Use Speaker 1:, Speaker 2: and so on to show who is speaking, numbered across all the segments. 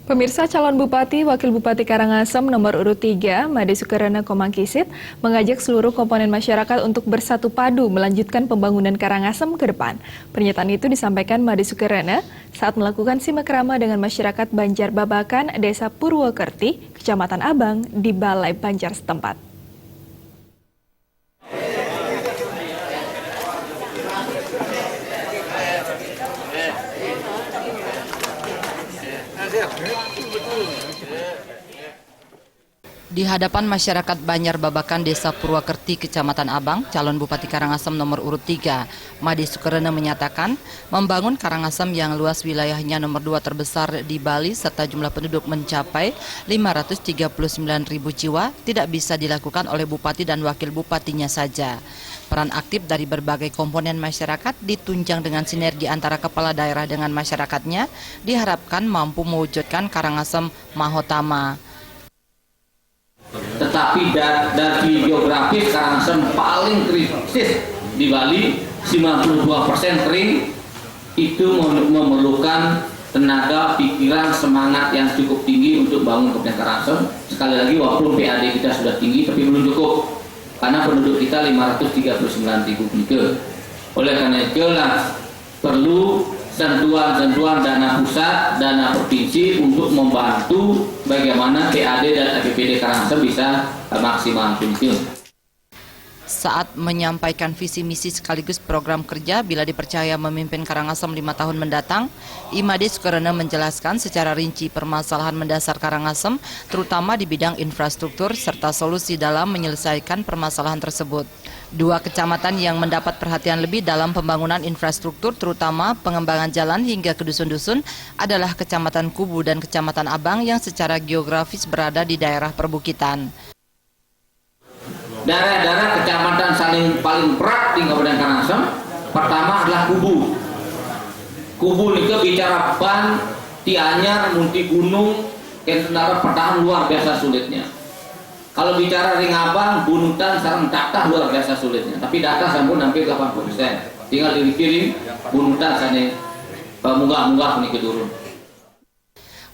Speaker 1: Pemirsa, calon Bupati, Wakil Bupati Karangasem nomor urut 3, Made Sukarana Komangkisit, mengajak seluruh komponen masyarakat untuk bersatu padu melanjutkan pembangunan Karangasem ke depan. Pernyataan itu disampaikan Made Sukarana saat melakukan simakrama dengan masyarakat Banjar Babakan, Desa Purwokerti, Kecamatan Abang, di Balai Banjar setempat.
Speaker 2: Di hadapan masyarakat Banjar Babakan, Desa Purwokerti, Kecamatan Abang, calon Bupati Karangasem nomor urut 3, Made Sukarana menyatakan membangun Karangasem yang luas wilayahnya nomor 2 terbesar di Bali serta jumlah penduduk mencapai 539.000 jiwa tidak bisa dilakukan oleh Bupati dan Wakil Bupatinya saja. Peran aktif dari berbagai komponen masyarakat ditunjang dengan sinergi antara kepala daerah dengan masyarakatnya diharapkan mampu mewujudkan Karangasem Mahotama.
Speaker 3: Tetapi dari geografis Karangasem paling kritis di Bali, 92% kering, itu memerlukan tenaga, pikiran, semangat yang cukup tinggi untuk bangun Kabupaten Karangasem. Sekali lagi walaupun PAD kita sudah tinggi tapi belum cukup karena penduduk kita 539.000 penduduk. Oleh karena itu perlu tentuan dana pusat, dana provinsi untuk membantu bagaimana PAD dan APBD Karangasem bisa maksimal.
Speaker 2: Saat menyampaikan visi misi sekaligus program kerja bila dipercaya memimpin Karangasem 5 tahun mendatang, Made Sukarana menjelaskan secara rinci permasalahan mendasar Karangasem, terutama di bidang infrastruktur serta solusi dalam menyelesaikan permasalahan tersebut. Dua kecamatan yang mendapat perhatian lebih dalam pembangunan infrastruktur, terutama pengembangan jalan hingga ke dusun-dusun, adalah Kecamatan Kubu dan Kecamatan Abang yang secara geografis berada di daerah perbukitan.
Speaker 3: Daerah-daerah kecamatan paling berat di Kabupaten Karangasem, pertama adalah Kubu. Kubu itu bicara Ban, Tianyar, Munti Gunung, Kentara pertahanan luar biasa sulitnya. Kalau bicara Ringabang, Bunutan, Sarang Data luar biasa sulitnya. Tapi data sampun hampir 80%. Tinggal dikirim Bunutan sana munggah ini kedurun.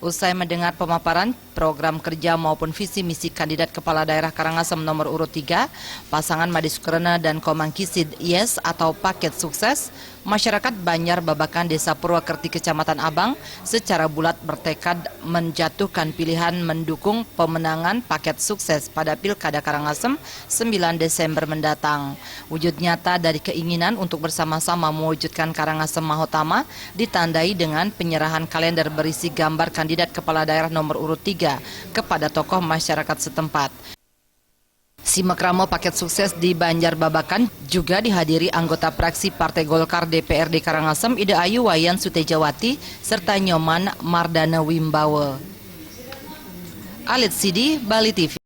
Speaker 2: Usai mendengar pemaparan program kerja maupun visi misi kandidat kepala daerah Karangasem nomor urut 3, pasangan Made Sukarana dan Komangkisit YES atau Paket Sukses, masyarakat Banjar Babakan Desa Purwokerti Kecamatan Abang secara bulat bertekad menjatuhkan pilihan mendukung pemenangan Paket Sukses pada Pilkada Karangasem 9 Desember mendatang. Wujud nyata dari keinginan untuk bersama-sama mewujudkan Karangasem Mahotama ditandai dengan penyerahan kalender berisi gambar kandidat kepala daerah nomor urut 3 kepada tokoh masyarakat setempat. Simakrama Paket Sukses di Banjar Babakan juga dihadiri anggota fraksi Partai Golkar DPRD Karangasem Ida Ayu Wayan Sutejawati serta Nyoman Mardana Wimbawe. Alit Sidi, Bali TV.